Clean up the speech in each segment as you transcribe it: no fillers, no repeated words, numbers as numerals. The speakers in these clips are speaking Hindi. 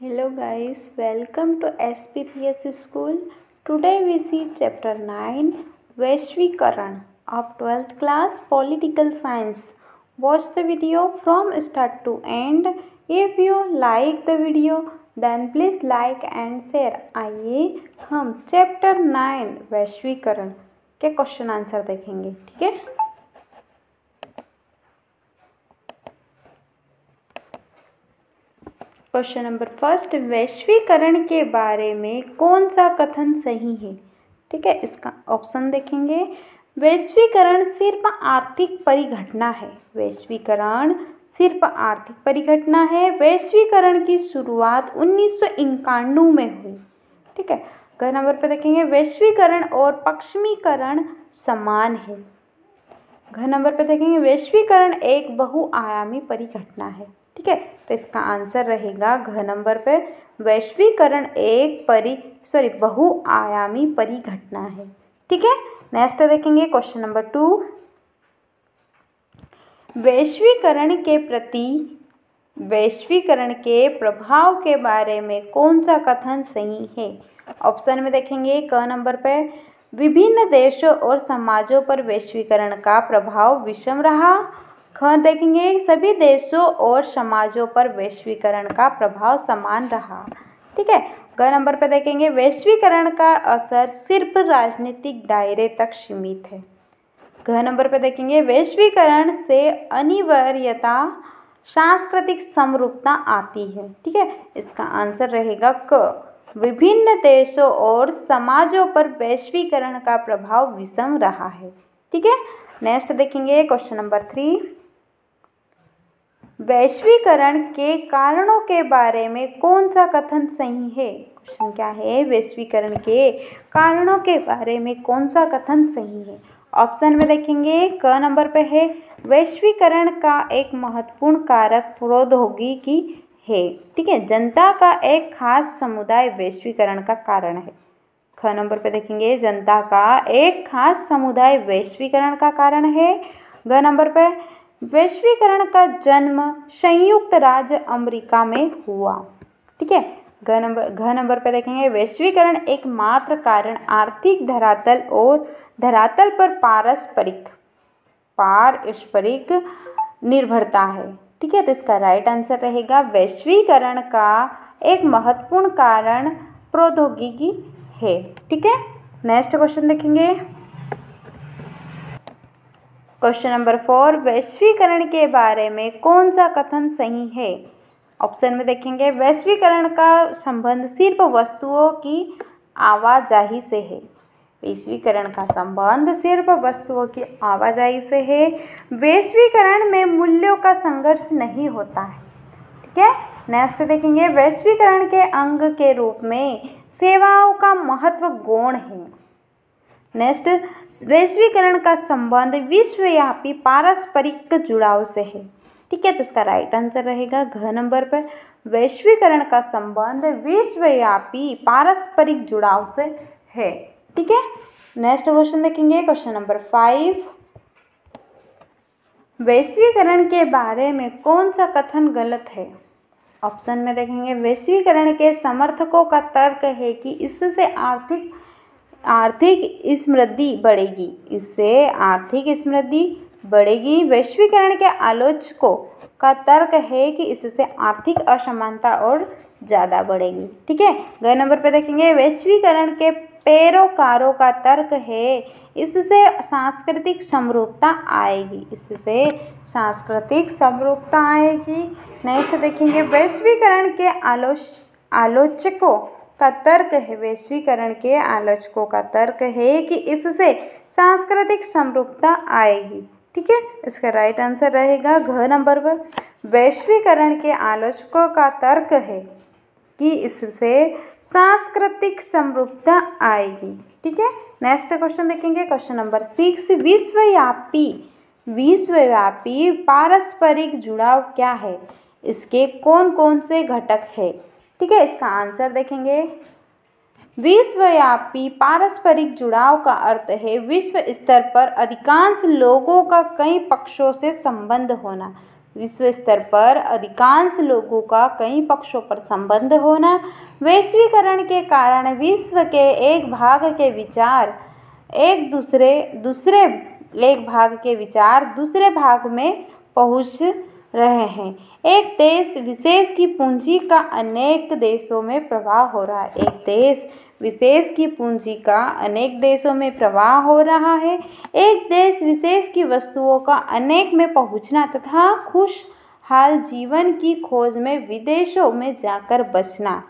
Hello guys, welcome to SPPS School. Today we see chapter 9 वैश्वीकरण of 12th class Political Science. Watch the video from start to end. If you like the video then please like and share. आइए हम चैप्टर 9 वैश्वीकरण के क्वेश्चन आंसर देखेंगे। ठीक है, क्वेश्चन नंबर फर्स्ट, वैश्वीकरण के बारे में कौन सा कथन सही है। ठीक है, इसका ऑप्शन देखेंगे। वैश्वीकरण सिर्फ आर्थिक परिघटना है। वैश्वीकरण सिर्फ आर्थिक परिघटना है। वैश्वीकरण की शुरुआत 1991 में हुई। ठीक है, ग नंबर पे देखेंगे। वैश्वीकरण और पश्चिमीकरण समान है। घ नंबर पे देखेंगे। वैश्वीकरण एक बहुआयामी परिघटना है। ठीक है, तो इसका आंसर रहेगा घ नंबर पे, वैश्वीकरण एक बहुआयामी परिघटना है। ठीक है, नेक्स्ट देखेंगे क्वेश्चन नंबर 2, वैश्वीकरण के प्रभाव के बारे में कौन सा कथन सही है। ऑप्शन में देखेंगे। क नंबर पे, विभिन्न देशों और समाजों पर वैश्वीकरण का प्रभाव विषम रहा। ख देखेंगे। सभी देशों और समाजों पर वैश्वीकरण का प्रभाव समान रहा। ठीक है, ग नंबर पे देखेंगे। वैश्वीकरण का असर सिर्फ राजनीतिक दायरे तक सीमित है। घ नंबर पे देखेंगे। वैश्वीकरण से अनिवार्यता सांस्कृतिक समरूपता आती है। ठीक है, इसका आंसर रहेगा क, विभिन्न देशों और समाजों पर वैश्वीकरण का प्रभाव विषम रहा है। ठीक है, नेक्स्ट देखेंगे क्वेश्चन नंबर 3, वैश्वीकरण के कारणों के बारे में कौन सा कथन सही है। क्वेश्चन क्या है, वैश्वीकरण के कारणों के बारे में कौन सा कथन सही है। ऑप्शन में देखेंगे। क नंबर पे है, वैश्वीकरण का एक महत्वपूर्ण कारक प्रौद्योगिकी है। ठीक है, जनता का एक खास समुदाय वैश्वीकरण का कारण है। ख नंबर पे देखेंगे। जनता का एक खास समुदाय वैश्वीकरण का कारण है। ग नंबर पे, वैश्वीकरण का जन्म संयुक्त राज्य अमेरिका में हुआ। ठीक है, घ नंबर पे देखेंगे। वैश्वीकरण एकमात्र कारण आर्थिक धरातल पर पारस्परिक निर्भरता है। ठीक है, तो इसका राइट आंसर रहेगा, वैश्वीकरण का एक महत्वपूर्ण कारण प्रौद्योगिकी है। ठीक है, नेक्स्ट क्वेश्चन देखेंगे। क्वेश्चन नंबर 4, वैश्वीकरण के बारे में कौन सा कथन सही है। ऑप्शन में देखेंगे। वैश्वीकरण का संबंध सिर्फ वस्तुओं की आवाजाही से है। वैश्वीकरण का संबंध सिर्फ वस्तुओं की आवाजाही से है। वैश्वीकरण में मूल्यों का संघर्ष नहीं होता है। ठीक है, नेक्स्ट देखेंगे। वैश्वीकरण के अंग के रूप में सेवाओं का महत्व गौण है। नेक्स्ट, वैश्वीकरण का संबंध विश्वव्यापी पारस्परिक जुड़ाव से है। ठीक है, तो इसका राइट आंसर रहेगा घ नंबर पर, वैश्वीकरण का संबंध विश्वव्यापी पारस्परिक जुड़ाव से है। ठीक है, नेक्स्ट क्वेश्चन देखेंगे। क्वेश्चन नंबर 5, वैश्वीकरण के बारे में कौन सा कथन गलत है। ऑप्शन में देखेंगे। वैश्वीकरण के समर्थकों का तर्क है कि इससे आर्थिक समृद्धि बढ़ेगी। वैश्वीकरण के आलोचकों का तर्क है कि इससे आर्थिक असमानता और ज़्यादा बढ़ेगी। ठीक है, ग नंबर पे देखेंगे। वैश्वीकरण के पैरोकारों का तर्क है इससे सांस्कृतिक समरूपता आएगी। नेक्स्ट देखेंगे। वैश्वीकरण के आलोचकों का तर्क है कि इससे सांस्कृतिक समरूपता आएगी। ठीक है, इसका राइट आंसर रहेगा घ नंबर पर, वैश्वीकरण के आलोचकों का तर्क है कि इससे सांस्कृतिक समरूपता आएगी। ठीक है, नेक्स्ट क्वेश्चन देखेंगे। क्वेश्चन नंबर 6, विश्वव्यापी पारस्परिक जुड़ाव क्या है। इसके कौन कौन से घटक है। ठीक है, इसका आंसर देखेंगे। विश्वव्यापी पारस्परिक जुड़ाव का अर्थ है विश्व स्तर पर अधिकांश लोगों का कई पक्षों से संबंध होना। विश्व स्तर पर अधिकांश लोगों का कई पक्षों पर संबंध होना, वैश्वीकरण के कारण विश्व के एक भाग के विचार दूसरे भाग में पहुंच रहे हैं। एक देश विशेष की पूंजी का अनेक देशों में प्रवाह हो रहा है। एक देश विशेष की पूंजी का अनेक देशों में प्रवाह हो रहा है। एक देश विशेष की वस्तुओं का अनेक में पहुंचना तथा खुशहाल जीवन की खोज में विदेशों में जाकर बसना,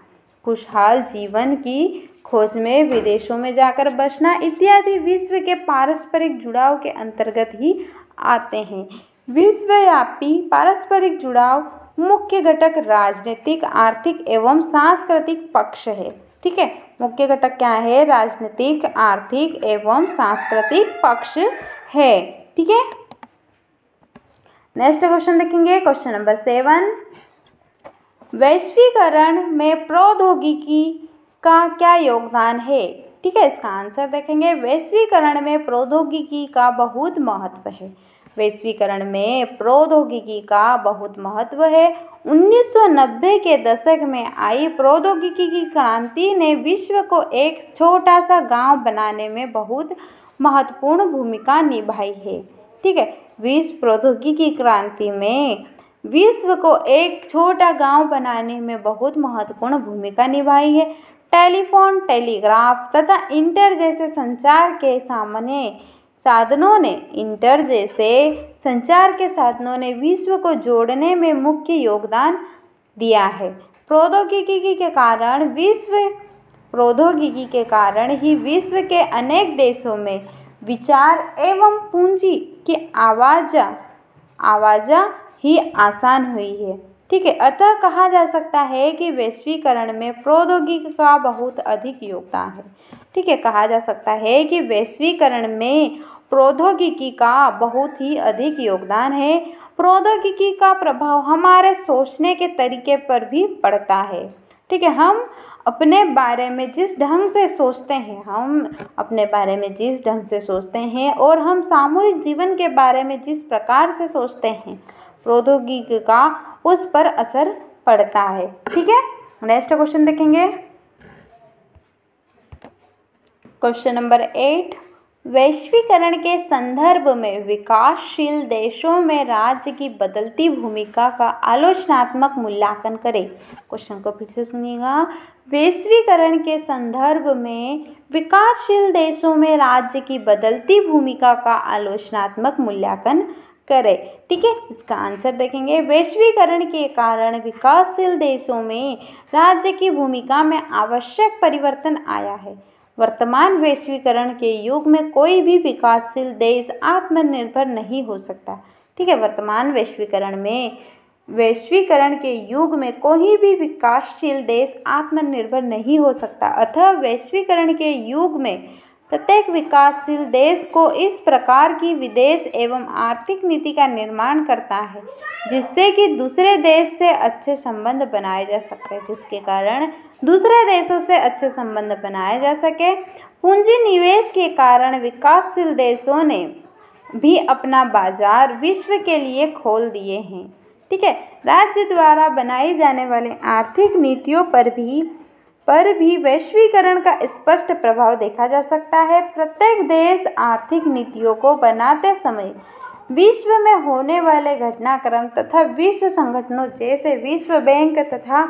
खुशहाल जीवन की खोज में विदेशों में जाकर बसना इत्यादि विश्व के पारस्परिक जुड़ाव के अंतर्गत ही आते हैं। विश्वव्यापी पारस्परिक जुड़ाव मुख्य घटक राजनीतिक, आर्थिक एवं सांस्कृतिक पक्ष है। ठीक है, मुख्य घटक क्या है? राजनीतिक, आर्थिक एवं सांस्कृतिक पक्ष है। ठीक है, नेक्स्ट क्वेश्चन देखेंगे, क्वेश्चन नंबर 7। वैश्वीकरण में प्रौद्योगिकी का क्या योगदान है? ठीक है, इसका आंसर देखेंगे, वैश्वीकरण में प्रौद्योगिकी का बहुत महत्व है। वैश्वीकरण में प्रौद्योगिकी का बहुत महत्व है। 1990 के दशक में आई प्रौद्योगिकी की क्रांति ने विश्व को एक छोटा सा गांव बनाने में बहुत महत्वपूर्ण भूमिका निभाई है। ठीक है, विश्व प्रौद्योगिकी क्रांति में विश्व को एक छोटा गांव बनाने में बहुत महत्वपूर्ण भूमिका निभाई है। टेलीफोन, टेलीग्राफ तथा इंटर जैसे संचार के साधनों ने विश्व को जोड़ने में मुख्य योगदान दिया है। प्रौद्योगिकी के कारण ही विश्व के अनेक देशों में विचार एवं पूंजी की आवाजाही आसान हुई है। ठीक है, अतः कहा जा सकता है कि वैश्वीकरण में प्रौद्योगिकी का बहुत अधिक योगदान है। ठीक है, कहा जा सकता है कि वैश्वीकरण में प्रौद्योगिकी का बहुत ही अधिक योगदान है। प्रौद्योगिकी का प्रभाव हमारे सोचने के तरीके पर भी पड़ता है। ठीक है, हम अपने बारे में जिस ढंग से सोचते हैं और हम सामूहिक जीवन के बारे में जिस प्रकार से सोचते हैं, प्रौद्योगिकी का उस पर असर पड़ता है। ठीक है, नेक्स्ट क्वेश्चन देखेंगे, क्वेश्चन नंबर 8। वैश्वीकरण के संदर्भ में विकासशील देशों में राज्य की बदलती भूमिका का आलोचनात्मक मूल्यांकन करें। क्वेश्चन को फिर से सुनिएगा। वैश्वीकरण के संदर्भ में विकासशील देशों में राज्य की बदलती भूमिका का आलोचनात्मक मूल्यांकन करें। ठीक है, इसका आंसर देखेंगे, वैश्वीकरण के कारण विकासशील देशों में राज्य की भूमिका में आवश्यक परिवर्तन आया है। वर्तमान वैश्वीकरण के युग में कोई भी विकासशील देश आत्मनिर्भर नहीं हो सकता। ठीक है, वर्तमान वैश्वीकरण के युग में कोई भी विकासशील देश आत्मनिर्भर नहीं हो सकता। अतः वैश्वीकरण के युग में प्रत्येक विकासशील देश को इस प्रकार की विदेश एवं आर्थिक नीति का निर्माण करता है जिससे कि दूसरे देश से अच्छे संबंध बनाए जा सके, जिसके कारण दूसरे देशों से अच्छे संबंध बनाए जा सके। पूंजी निवेश के कारण विकासशील देशों ने भी अपना बाजार विश्व के लिए खोल दिए हैं। ठीक है, राज्य द्वारा बनाई जाने वाली आर्थिक नीतियों पर भी वैश्वीकरण का स्पष्ट प्रभाव देखा जा सकता है। प्रत्येक देश आर्थिक नीतियों को बनाते समय विश्व में होने वाले घटनाक्रम तथा विश्व संगठनों जैसे विश्व बैंक तथा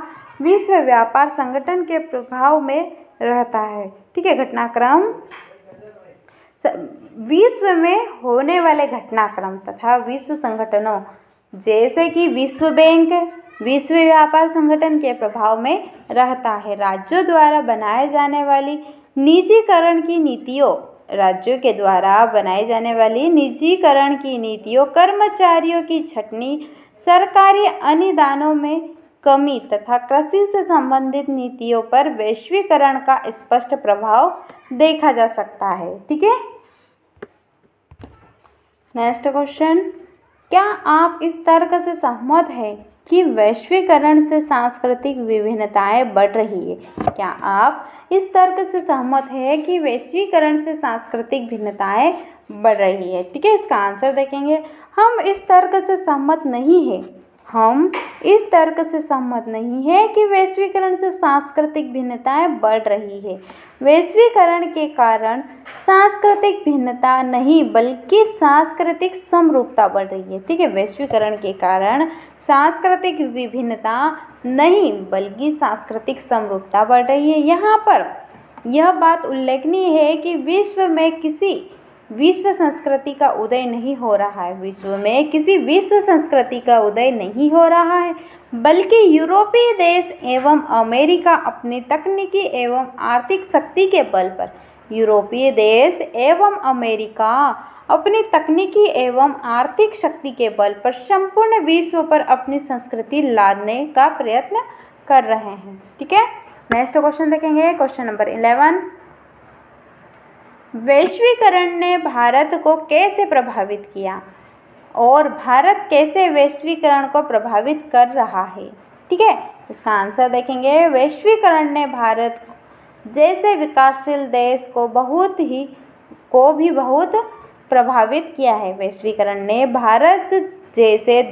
विश्व व्यापार संगठन के प्रभाव में रहता है। ठीक है, घटनाक्रम विश्व में होने वाले घटनाक्रम तथा विश्व संगठनों जैसे कि विश्व बैंक, विश्व व्यापार संगठन के प्रभाव में रहता है। राज्यों द्वारा बनाए जाने वाली निजीकरण की नीतियों राज्यों के द्वारा बनाई जाने वाली निजीकरण की नीतियों, कर्मचारियों की छटनी, सरकारी अनुदानों में कमी तथा कृषि से संबंधित नीतियों पर वैश्वीकरण का स्पष्ट प्रभाव देखा जा सकता है। ठीक है, नेक्स्ट क्वेश्चन, क्या आप इस तर्क से सहमत हैं कि वैश्वीकरण से सांस्कृतिक विभिन्नताएं बढ़ रही है? क्या आप इस तर्क से सहमत हैं कि वैश्वीकरण से सांस्कृतिक भिन्नताएं बढ़ रही है। ठीक है, इसका आंसर देखेंगे। हम इस तर्क से सहमत नहीं है कि वैश्वीकरण से सांस्कृतिक भिन्नताएं बढ़ रही है। वैश्वीकरण के कारण सांस्कृतिक भिन्नता नहीं बल्कि सांस्कृतिक समरूपता बढ़ रही है। ठीक है, वैश्वीकरण के कारण सांस्कृतिक विभिन्नता नहीं बल्कि सांस्कृतिक समरूपता बढ़ रही है। यहाँ पर यह बात उल्लेखनीय है कि विश्व में किसी विश्व संस्कृति का उदय नहीं हो रहा है। विश्व में किसी विश्व संस्कृति का उदय नहीं हो रहा है, बल्कि यूरोपीय देश एवं अमेरिका अपनी तकनीकी एवं आर्थिक शक्ति के बल पर यूरोपीय देश एवं अमेरिका अपनी तकनीकी एवं आर्थिक शक्ति के बल पर संपूर्ण विश्व पर अपनी संस्कृति लादने का प्रयत्न कर रहे हैं। ठीक है, नेक्स्ट क्वेश्चन देखेंगे, क्वेश्चन नंबर 11। वैश्वीकरण ने भारत को कैसे प्रभावित किया और भारत कैसे वैश्वीकरण को प्रभावित कर रहा है? ठीक है, इसका आंसर देखेंगे। वैश्वीकरण ने भारत जैसे विकासशील देश को भी बहुत प्रभावित किया है। वैश्वीकरण ने भारत जैसे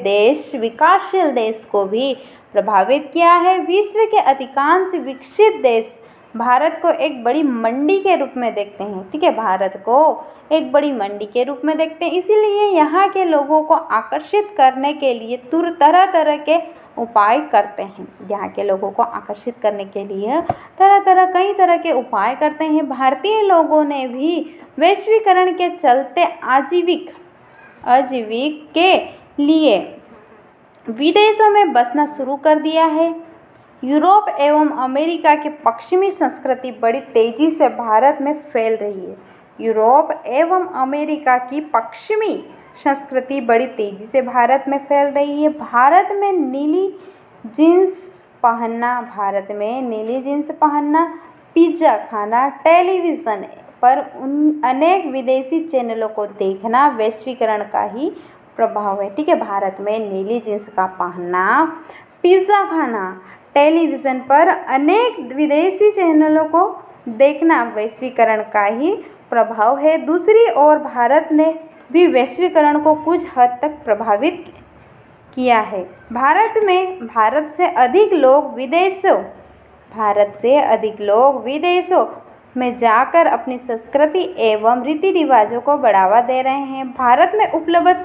विकासशील देश को भी प्रभावित किया है। विश्व के अधिकांश विकसित देश भारत को एक बड़ी मंडी के रूप में देखते हैं। ठीक है, भारत को एक बड़ी मंडी के रूप में देखते हैं, इसीलिए यहाँ के लोगों को आकर्षित करने के लिए तरह तरह के उपाय करते हैं। यहाँ के लोगों को आकर्षित करने के लिए कई तरह के उपाय करते हैं। भारतीय लोगों ने भी वैश्वीकरण के चलते आजीविक के लिए विदेशों में बसना शुरू कर दिया है। यूरोप एवं अमेरिका की पश्चिमी संस्कृति बड़ी तेजी से भारत में फैल रही है। यूरोप एवं अमेरिका की पश्चिमी संस्कृति बड़ी तेजी से भारत में फैल रही है। भारत में नीली जीन्स पहनना, पिज्ज़ा खाना, टेलीविज़न पर अनेक विदेशी चैनलों को देखना वैश्वीकरण का ही प्रभाव है। ठीक है, भारत में नीली जीन्स का पहनना, पिज़्ज़ा खाना, टेलीविज़न पर अनेक विदेशी चैनलों को देखना वैश्वीकरण का ही प्रभाव है। दूसरी ओर भारत ने भी वैश्वीकरण को कुछ हद तक प्रभावित किया है। भारत से अधिक लोग विदेशों में जाकर अपनी संस्कृति एवं रीति रिवाजों को बढ़ावा दे रहे हैं। भारत में उपलब्ध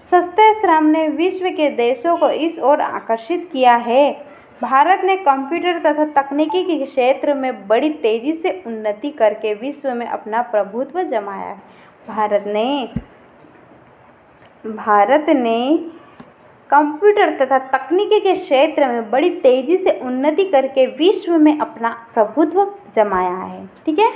सस्ते श्रम ने विश्व के देशों को इस ओर आकर्षित किया है। भारत ने कंप्यूटर तथा तकनीकी के क्षेत्र में बड़ी तेजी से उन्नति करके विश्व में अपना प्रभुत्व जमाया है। भारत ने कंप्यूटर तथा तकनीकी के क्षेत्र में बड़ी तेजी से उन्नति करके विश्व में अपना प्रभुत्व जमाया है। ठीक है।